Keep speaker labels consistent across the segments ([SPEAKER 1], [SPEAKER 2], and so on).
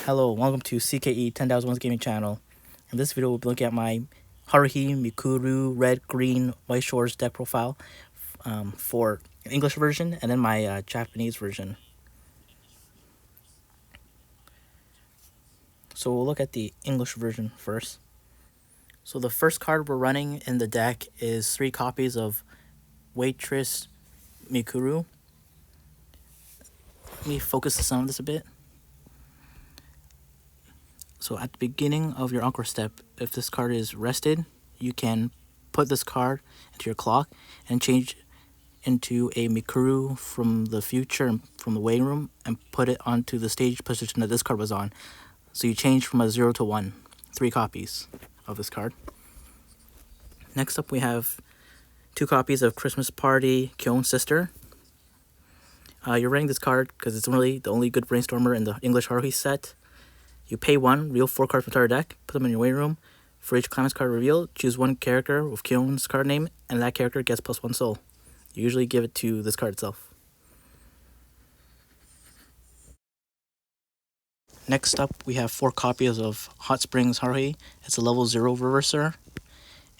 [SPEAKER 1] Hello, welcome to CKE 10,001's gaming channel. In this video, we'll be looking at my Haruhi Mikuru red green Weiss Schwarz deck profile for English version and then my Japanese version. So we'll look at the English version first. So the first card we're running in the deck is 3 copies of Waitress Mikuru. Let me focus the sound of this a bit. So at the beginning of your Encore step, if this card is rested, you can put this card into your clock and change into a Mikuru from the future, from the waiting room, and put it onto the stage position that this card was on. So you change from a 0 to 1, 3 copies of this card. Next up we have 2 copies of Christmas Party Kyo's Sister. You're running this card because it's really the only good brainstormer in the English Haruhi set. You pay 1, reveal 4 cards from the entire deck, put them in your waiting room. For each climax card revealed, choose 1 character with Kyo's card name, and that character gets +1 soul. You usually give it to this card itself. Next up, we have 4 copies of Hot Springs Haruhi. It's a level 0 reverser,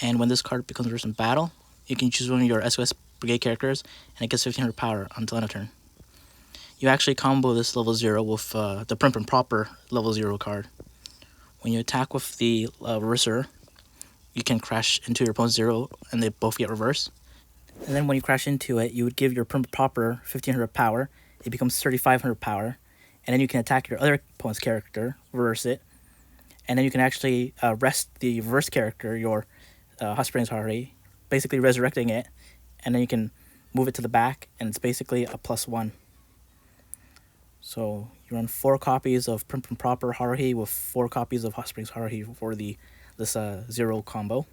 [SPEAKER 1] and when this card becomes reversed in battle, you can choose one of your SOS Brigade characters, and it gets 1500 power until end of turn. You actually combo this level 0 with the Prim and Proper level 0 card. When you attack with the reverser, you can crash into your opponent's 0 and they both get reversed. And then when you crash into it, you would give your Prim and Proper 1500 power. It becomes 3500 power. And then you can attack your other opponent's character, reverse it. And then you can actually rest the reverse character, your Hot Springs Haruhi, basically resurrecting it. And then you can move it to the back, and it's basically a +1. So you run 4 copies of Prim and Proper Haruhi with 4 copies of Hot Springs Haruhi for this 0 combo.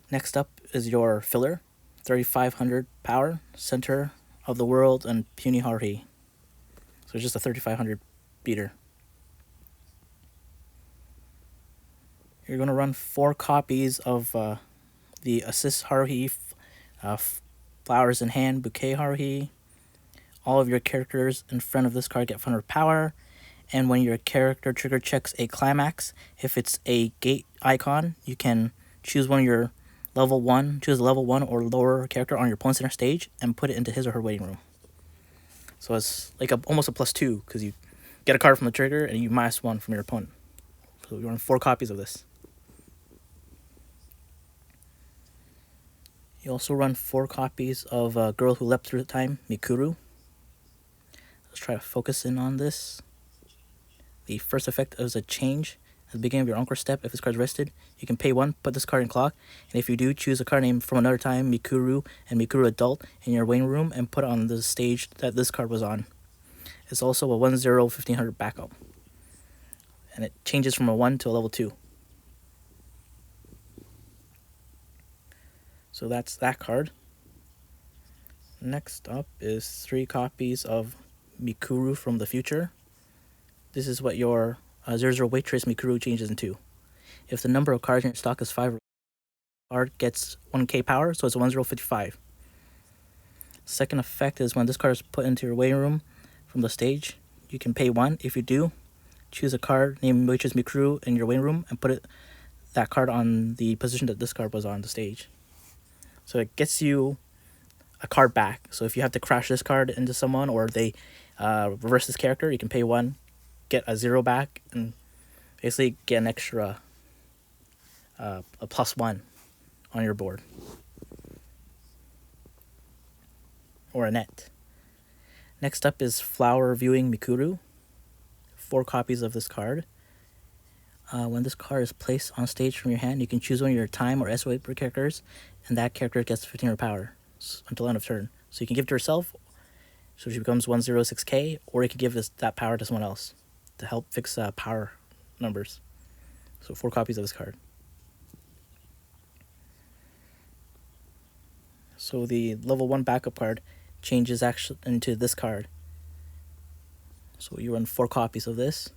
[SPEAKER 1] Next up is your filler, 3500 power, Center of the World, and Puny Haruhi. So it's just a 3500 beater. You're going to run 4 copies of the Assist Haruhi, Flowers in Hand, Bouquet Haruhi. All of your characters in front of this card get 500 power, and when your character trigger checks a climax, if it's a gate icon, you can choose one of your level 1, choose a level 1 or lower character on your opponent's center stage and put it into his or her waiting room. So it's like almost a +2 because you get a card from the trigger and you -1 from your opponent. So you run 4 copies of this. You also run 4 copies of Girl Who Leapt Through Time, Mikuru. Let's try to focus in on this. The first effect is a change at the beginning of your Encore step. If this card is rested, you can pay 1, put this card in clock, and if you do, choose a card name from another time, Mikuru and Mikuru Adult, in your waiting room and put it on the stage that this card was on. It's also a 1/0 1500 backup, and it changes from a 1 to a level 2. So that's that card. Next up is 3 copies of Mikuru from the future. This is what your 0/0 Waitress Mikuru changes into. If the number of cards in your stock is 5, card gets 1k power, so it's a 1/055. Second effect is when this card is put into your waiting room from the stage, you can pay 1. If you do, choose a card named Waitress Mikuru in your waiting room and put that card on the position that this card was on the stage. So it gets you a card back. So if you have to crash this card into someone or they reverse this character, you can pay 1, get a 0 back, and basically get an extra a +1 on your board. Or a net. Next up is Flower Viewing Mikuru. 4 copies of this card. When this card is placed on stage from your hand, you can choose one of your time or SOA characters, and that character gets 1500 power until end of turn. So you can give it to yourself, so she becomes 1/06k, or you can give that power to someone else to help fix power numbers. So 4 copies of this card. So the level 1 backup card changes actually into this card. So you run 4 copies of this.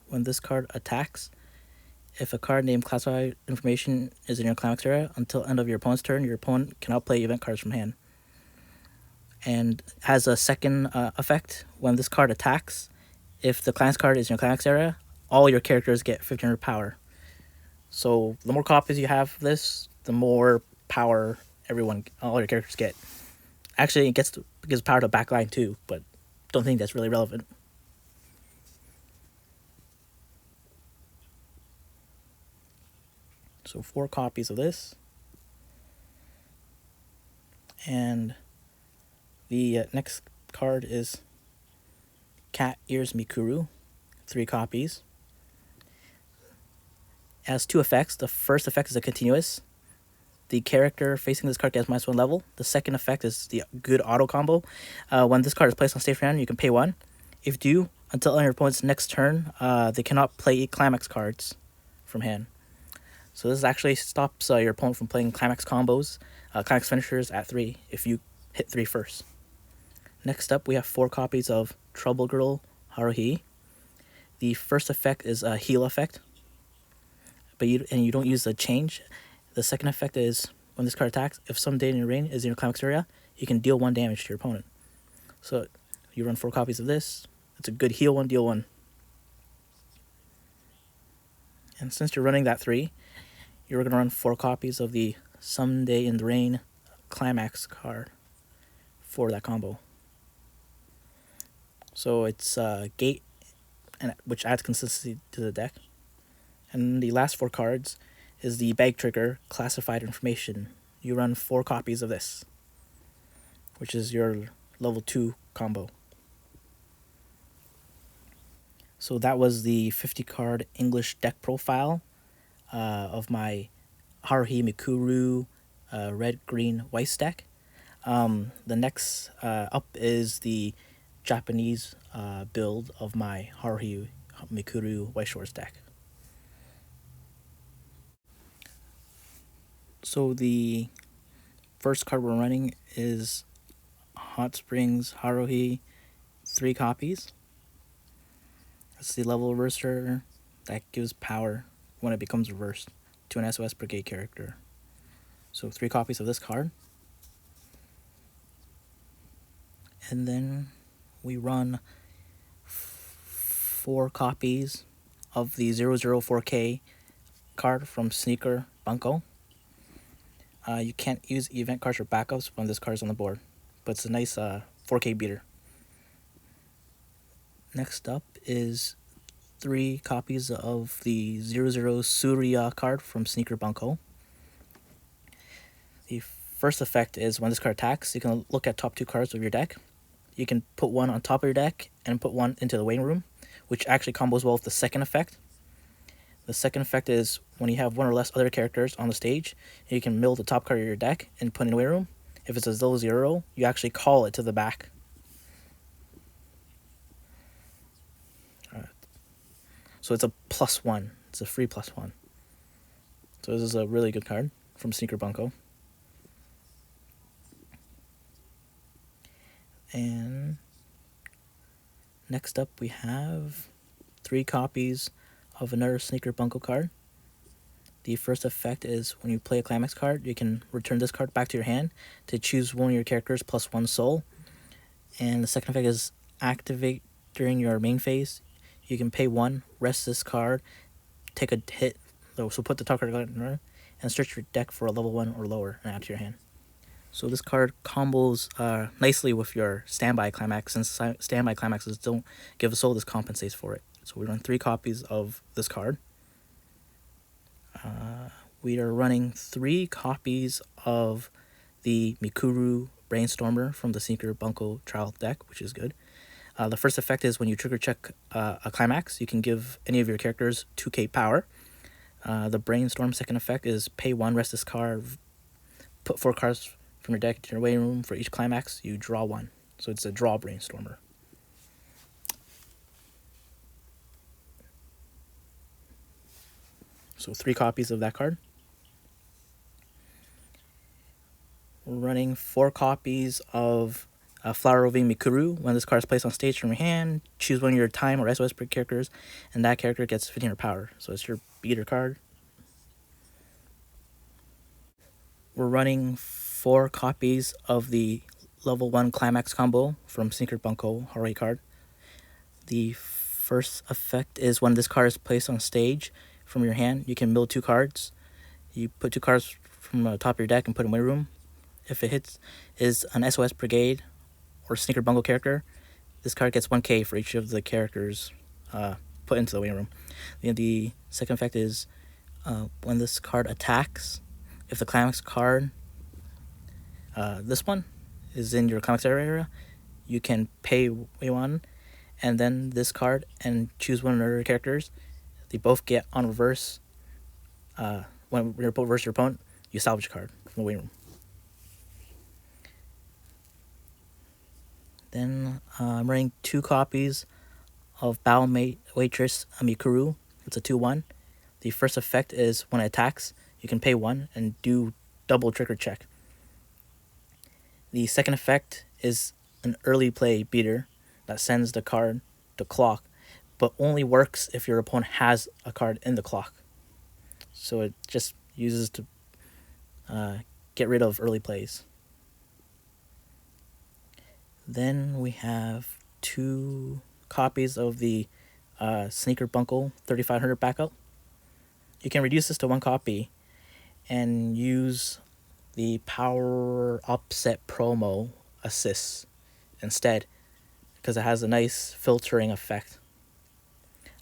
[SPEAKER 1] When this card attacks, if a card named Classified Information is in your climax area until end of your opponent's turn, your opponent cannot play event cards from hand. and has a second effect. When this card attacks, if the climax card is in your climax area, all your characters get 1500 power. So the more copies you have of this, the more power all your characters get. Actually, it gives power to backline too, but don't think that's really relevant. So 4 copies of this. And the next card is Cat Ears Mikuru, 3 copies. It has 2 effects. The first effect is a continuous. The character facing this card gets -1 level. The second effect is the good auto combo. When this card is placed on stage for hand, you can pay 1. If due, until on your opponent's next turn, they cannot play climax cards from hand. So this actually stops your opponent from playing climax combos, climax finishers at 3 if you hit 3 first. Next up, we have 4 copies of Trouble Girl Haruhi. The first effect is a heal effect, but you don't use the change. The second effect is when this card attacks, if some data in your range is in your climax area, you can deal 1 damage to your opponent. So you run 4 copies of this. It's a good heal 1, deal 1. And since you're running that 3, you're going to run 4 copies of the Someday in the Rain climax card for that combo. So it's gate, which adds consistency to the deck. And the last 4 cards is the bag trigger classified information. You run 4 copies of this, which is your level 2 combo. So that was the 50 card English deck profile of my Haruhi Mikuru red-green Weiss deck. The next up is the Japanese build of my Haruhi Mikuru Weiss Schwarz deck. So the first card we're running is Hot Springs Haruhi, 3 copies. It's the level reverser that gives power when it becomes reversed to an SOS Brigade character. So 3 copies of this card. And then we run 4 copies of the 004K card from Sneaker Bunko. You can't use event cards or backups when this card is on the board, but it's a nice 4K beater. Next up is 3 copies of the 00 Surya card from Sneaker Bunko. The first effect is when this card attacks, you can look at top 2 cards of your deck. You can put 1 on top of your deck and put 1 into the waiting room, which actually combos well with the second effect. The second effect is when you have 1 or less other characters on the stage, you can mill the top card of your deck and put it in the waiting room. If it's a 0-0, you actually call it to the back. So it's a +1. It's a free +1. So this is a really good card from Sneaker Bunko. And next up we have 3 copies of another Sneaker Bunko card. The first effect is when you play a climax card, you can return this card back to your hand to choose one of your characters +1 soul. And the second effect is activate during your main phase. You can pay 1, rest this card, take a hit, so put the top card and search your deck for a level 1 or lower and add to your hand. So this card combos nicely with your standby climax, since standby climaxes don't give a soul, this compensates for it. So we run 3 copies of this card. We are running 3 copies of the Mikuru Brainstormer from the Sneaker Bunko trial deck, which is good. The first effect is when you trigger check a climax, you can give any of your characters 2k power. The Brainstorm second effect is pay 1, rest this card, put 4 cards from your deck to your waiting room. For each climax, you draw 1. So it's a draw Brainstormer. So 3 copies of that card. We're running 4 copies of Flower Roving Mikuru. When this card is placed on stage from your hand, choose one of your time or SOS characters, and that character gets 1500 power. So it's your beater card. We're running 4 copies of the level 1 climax combo from Sneaker Bunko Haruhi card. The first effect is when this card is placed on stage from your hand, you can mill 2 cards. You put 2 cards from the top of your deck and put them in your room. If it hits is an SOS Brigade or Sneaker Bunko character, this card gets 1k for each of the characters put into the waiting room. The second effect is when this card attacks, if the climax card, this one, is in your climax area, you can pay 1, and then this card, and choose one of your characters. They both get on reverse. When you're both versus your opponent, you salvage a card from the waiting room. Then I'm running 2 copies of Battle Waitress Mikuru. It's a 2/1. The first effect is when it attacks, you can pay 1 and do double trigger check. The second effect is an early play beater that sends the card to clock, but only works if your opponent has a card in the clock. So it just uses to get rid of early plays. Then we have 2 copies of the Sneaker Bunko 3500 backup. You can reduce this to 1 copy and use the Power Upset promo assist instead, because it has a nice filtering effect.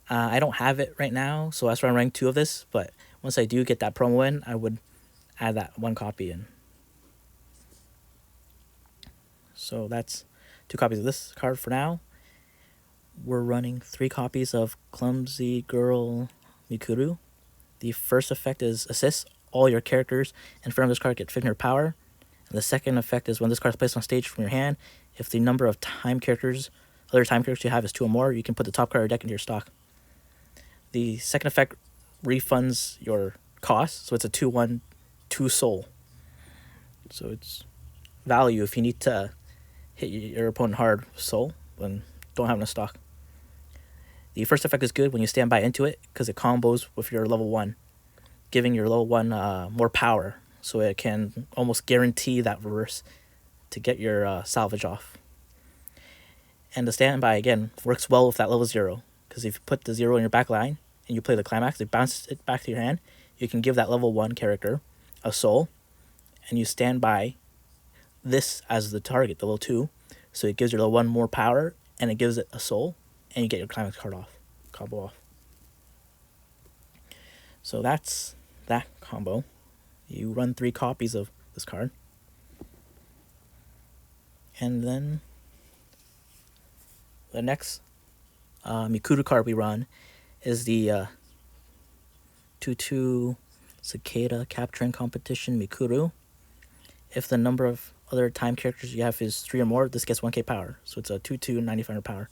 [SPEAKER 1] I don't have it right now, so that's why I'm running 2 of this, but once I do get that promo in, I would add that 1 copy in. So that's 2 copies of this card for now. We're running 3 copies of Clumsy Girl Mikuru. The first effect is assist. All your characters in front of this card get 1500 power. And the second effect is when this card is placed on stage from your hand, if the number of other time characters you have is 2 or more, you can put the top card of your deck into your stock. The second effect refunds your cost, so it's a 2/1, 2 soul. So it's value if you need to hit your opponent hard soul when don't have enough stock. The first effect is good when you stand by into it because it combos with your level 1, giving your level 1 more power, so it can almost guarantee that reverse to get your salvage off. And the standby, again, works well with that level 0, because if you put the 0 in your back line and you play the climax, it bounces it back to your hand, you can give that level 1 character a soul, and you stand by this as the target, the level 2, so it gives your level 1 more power, and it gives it a soul, and you get your climax card off, combo off. So that's that combo. You run 3 copies of this card. And then the next Mikuru card we run is the 2/2 Cicada Capturing Competition Mikuru. If the number of other time characters you have is 3 or more, this gets 1k power. So it's a 2/2 9500 power.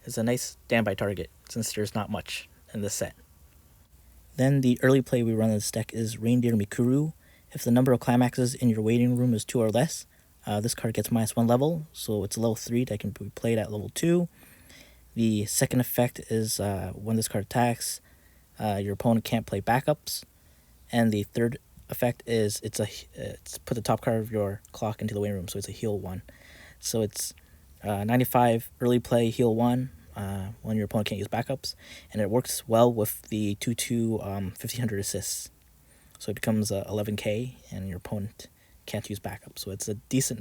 [SPEAKER 1] It's a nice standby target since there's not much in this set. Then the early play we run in this deck is Reindeer Mikuru. If the number of climaxes in your waiting room is 2 or less, this card gets -1 level, so it's a level 3 that can be played at level 2. The second effect is when this card attacks, your opponent can't play backups. And the third effect is it's put the top card of your clock into the waiting room, so it's a heal 1. So it's 95 early play, heal 1 when your opponent can't use backups, and it works well with the 2/2 1500 assists. So it becomes 11k, and your opponent can't use backup. So it's a decent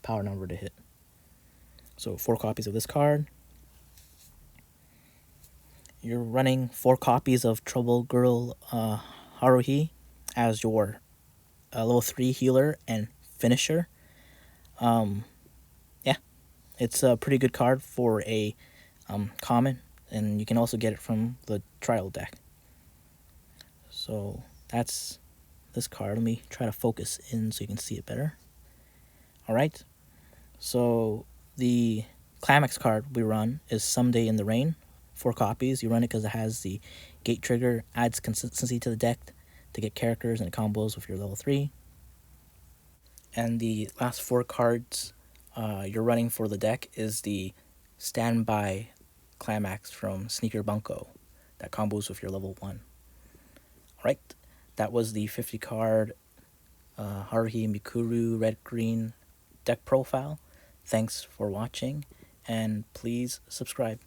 [SPEAKER 1] power number to hit. So 4 copies of this card. You're running 4 copies of Trouble Girl Haruhi as your level 3 healer and finisher. Yeah, it's a pretty good card for a common, and you can also get it from the trial deck. So that's this card. Let me try to focus in so you can see it better. Alright, so the climax card we run is Someday in the Rain. 4 copies. You run it because it has the gate trigger, adds consistency to the deck to get characters and combos with your level 3. And the last 4 cards you're running for the deck is the Standby Climax from Sneaker Bunko that combos with your level 1. Alright, that was the 50 card Haruhi Mikuru Red Green deck profile. Thanks for watching, and please subscribe.